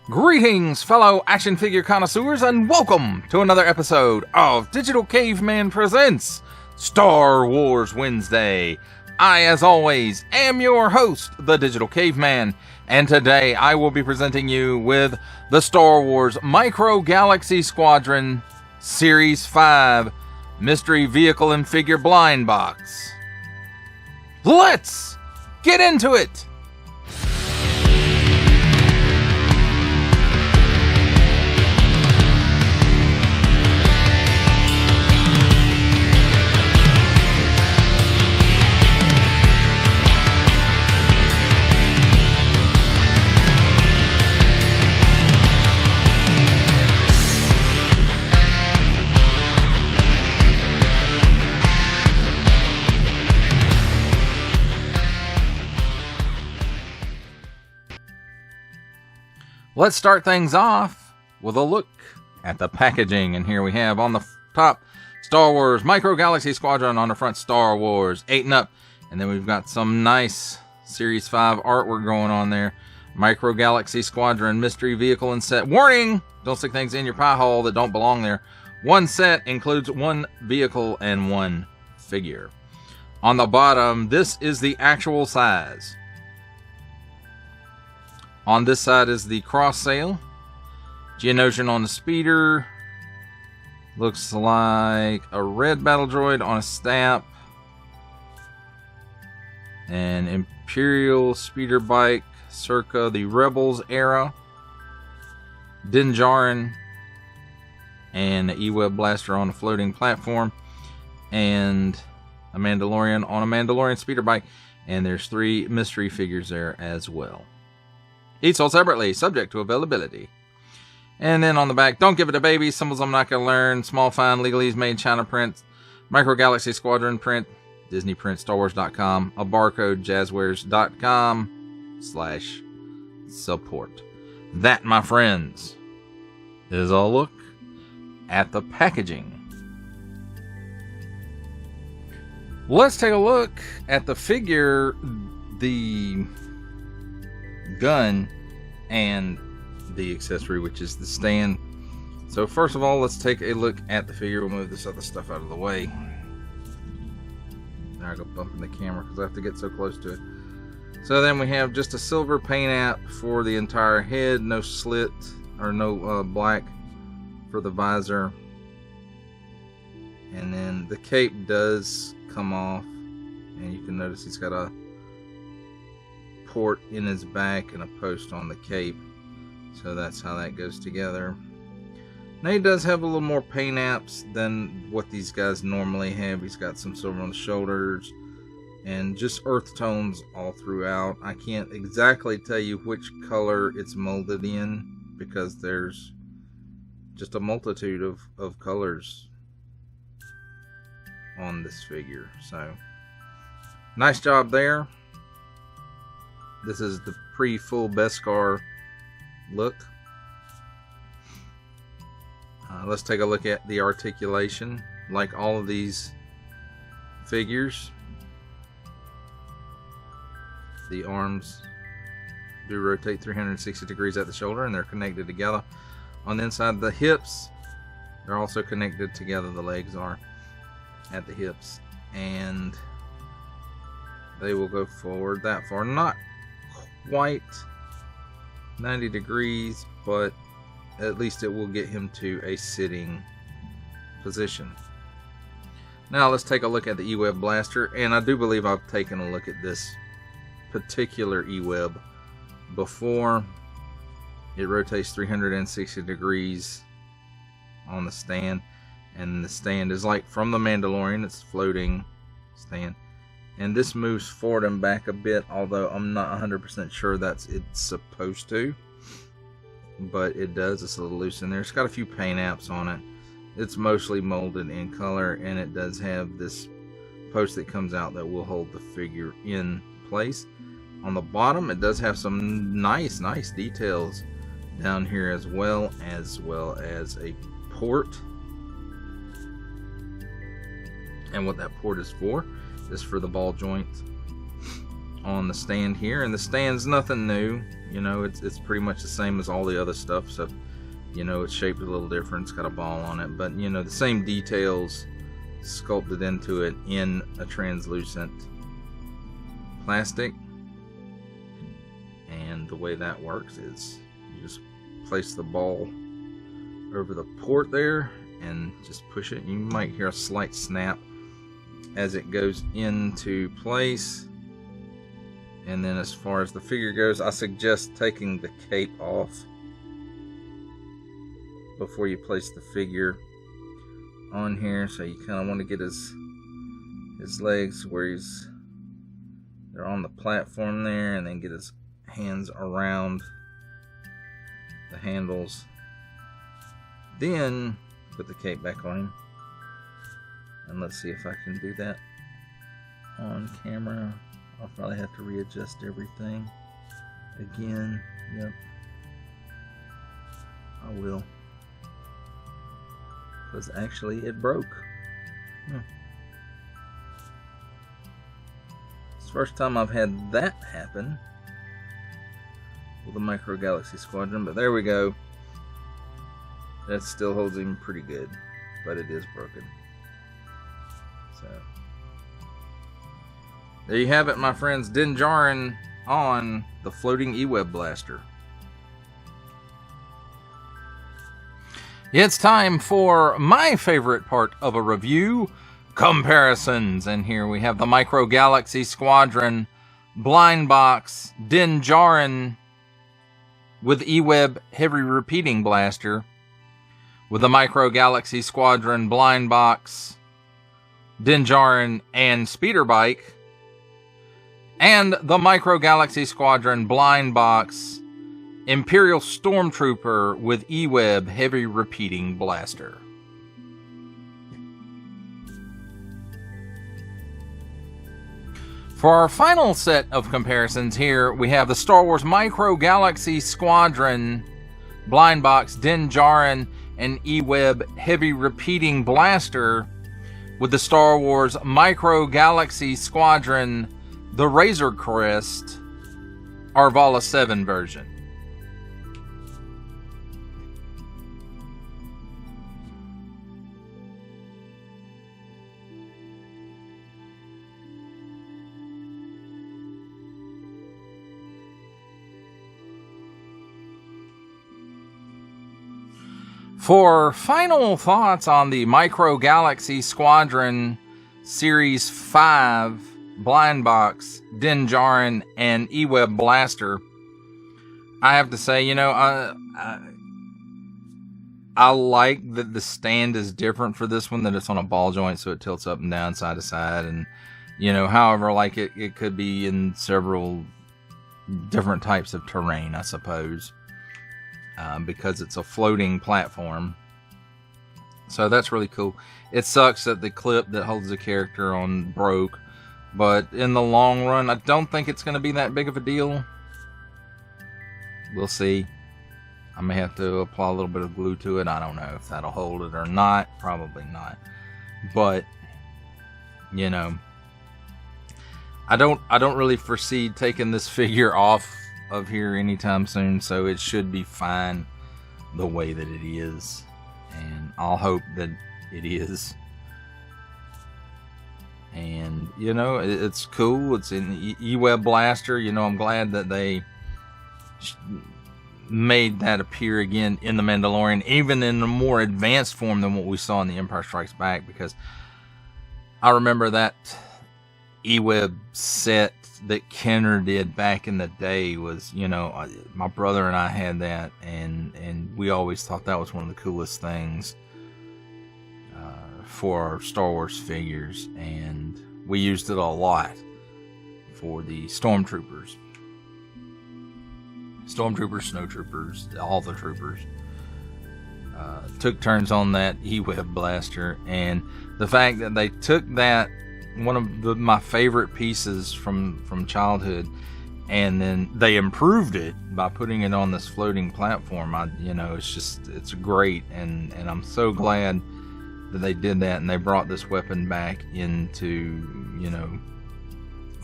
Greetings, fellow action figure connoisseurs, and welcome to another episode of Digital Caveman Presents Star Wars Wednesday. I, as always, am your host, the Digital Caveman, and today I will be presenting you with the Star Wars Micro Galaxy Squadron Series 5 Mystery Vehicle and Figure Blind Box. Let's get into it! Let's start things off with a look at the packaging. And here we have on the top, Star Wars Micro Galaxy Squadron. On the front, Star Wars 8 and up. And then we've got some nice Series 5 artwork going on there. Micro Galaxy Squadron Mystery Vehicle and Set. Warning! Don't stick things in your pie hole that don't belong there. One set includes one vehicle and one figure. On the bottom, this is the actual size. On this side is the cross sail. Geonosian on the speeder. Looks like a red battle droid on a stamp. An Imperial speeder bike circa the Rebels era. Djarin. And an E-Web blaster on a floating platform. And a Mandalorian on a Mandalorian speeder bike. And there's 3 mystery figures there as well. Each sold separately, subject to availability. And then on the back, don't give it a baby. Symbols I'm not going to learn. Small fine, legalese made China print. Micro Galaxy Squadron print. Disney print, StarWars.com. A barcode, jazzwares.com/support. That, my friends, is a look at the packaging. Let's take a look at the figure, the gun, and the accessory, which is the stand. So first of all, let's take a look at the figure. We'll move this other stuff out of the way. There I go, bumping the camera because I have to get so close to it. So then we have just a silver paint app for the entire head, no slit or no black for the visor, and then the cape does come off, and you can notice he's got a port in his back and a post on the cape, so that's how that goes together. Now he does have a little more paint apps than what these guys normally have. He's got some silver on the shoulders and just earth tones all throughout. I can't exactly tell you which color it's molded in because there's just a multitude of colors on this figure. So nice job there. This is the pre-full Beskar look. Let's take a look at the articulation. Like all of these figures, the arms do rotate 360 degrees at the shoulder, and they're connected together. On the inside, the hips, they're also connected together. The legs are at the hips, and they will go forward that far. Not quite 90 degrees, but at least it will get him to a sitting position. Now let's take a look at the E-Web blaster, and I do believe I've taken a look at this particular E-Web before. It rotates 360 degrees on the stand, and the stand is like from the Mandalorian. It's a floating stand. And this moves forward and back a bit, although I'm not 100% sure it's supposed to. But it does. It's a little loose in there. It's got a few paint apps on it. It's mostly molded in color, and it does have this post that comes out that will hold the figure in place. On the bottom, it does have some nice details down here as well as a port. And what that port is for the ball joint on the stand here, and the stand's nothing new. You know, it's pretty much the same as all the other stuff, so you know, it's shaped a little different. It's got a ball on it, but you know, the same details sculpted into it in a translucent plastic. And the way that works is you just place the ball over the port there and just push it. You might hear a slight snap as it goes into place. And then as far as the figure goes, I suggest taking the cape off before you place the figure on here. So you kind of want to get his legs where they're on the platform there, and then get his hands around the handles. Then put the cape back on him. And let's see if I can do that on camera. I'll probably have to readjust everything again. Yep, I will. Because actually it broke. It's the first time I've had that happen with the Micro Galaxy Squadron, but there we go. That still holds him pretty good, but it is broken. So there you have it, my friends. Djarin on the floating E-Web blaster. It's time for my favorite part of a review, comparisons. And here we have the Micro Galaxy Squadron blind box Djarin with E-Web heavy repeating blaster, with the Micro Galaxy Squadron blind box Djarin and speeder bike, and the Micro Galaxy Squadron blind box Imperial Stormtrooper with E-Web heavy repeating blaster. For our final set of comparisons here, we have the Star Wars Micro Galaxy Squadron blind box Djarin and E-Web heavy repeating blaster, with the Star Wars Micro Galaxy Squadron the Razor Crest Arvala 7 version. For final thoughts on the Micro Galaxy Squadron Series 5 blind box Djarin and E-Web blaster, I have to say, you know, I like that the stand is different for this one, that it's on a ball joint, so it tilts up and down, side to side, and you know, however, like it could be in several different types of terrain, I suppose. Because it's a floating platform. So that's really cool. It sucks that the clip that holds the character on broke, but in the long run, I don't think it's going to be that big of a deal. We'll see. I may have to apply a little bit of glue to it. I don't know if that'll hold it or not. Probably not. But, you know, I don't really foresee taking this figure off of here anytime soon, so it should be fine the way that it is, and I'll hope that it is. And you know, it's cool. It's in E-Web blaster. You know, I'm glad that they made that appear again in The Mandalorian, even in a more advanced form than what we saw in The Empire Strikes Back, because I remember that E-Web set that Kenner did back in the day was, you know, my brother and I had that, and we always thought that was one of the coolest things for our Star Wars figures, and we used it a lot for the Stormtroopers, Snowtroopers, all the troopers. Took turns on that E-Web blaster, and the fact that they took that, one of my favorite pieces from childhood, and then they improved it by putting it on this floating platform. You know, it's great, and I'm so glad that they did that, and they brought this weapon back into, you know,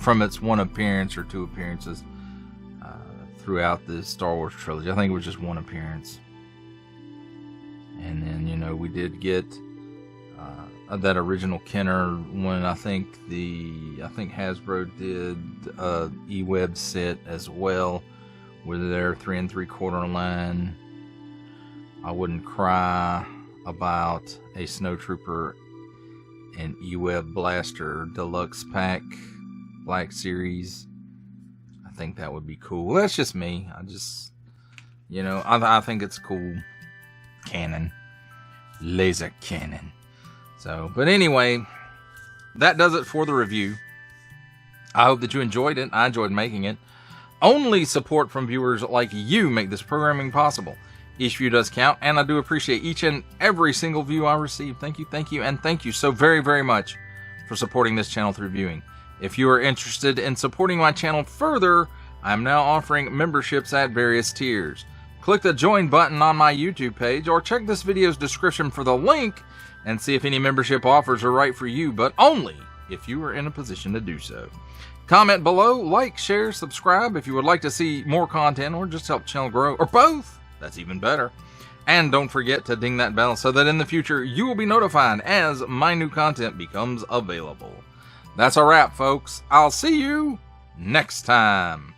from its one appearance or two appearances throughout the Star Wars trilogy. I think it was just one appearance. And then, you know, we did get that original Kenner one. I think Hasbro did E-Web set as well with their 3 3/4 line. I wouldn't cry about a Snowtrooper and E-Web Blaster Deluxe Pack Black Series. I think that would be cool. That's just me. I just, you know, I think it's cool. Cannon. Laser cannon. So, but anyway, that does it for the review. I hope that you enjoyed it. I enjoyed making it. Only support from viewers like you make this programming possible. Each view does count, and I do appreciate each and every single view I receive. Thank you, and thank you so very, very much for supporting this channel through viewing. If you are interested in supporting my channel further, I am now offering memberships at various tiers. Click the join button on my YouTube page, or check this video's description for the link and see if any membership offers are right for you, but only if you are in a position to do so. Comment below, like, share, subscribe if you would like to see more content or just help the channel grow, or both. That's even better. And don't forget to ding that bell so that in the future you will be notified as my new content becomes available. That's a wrap, folks. I'll see you next time.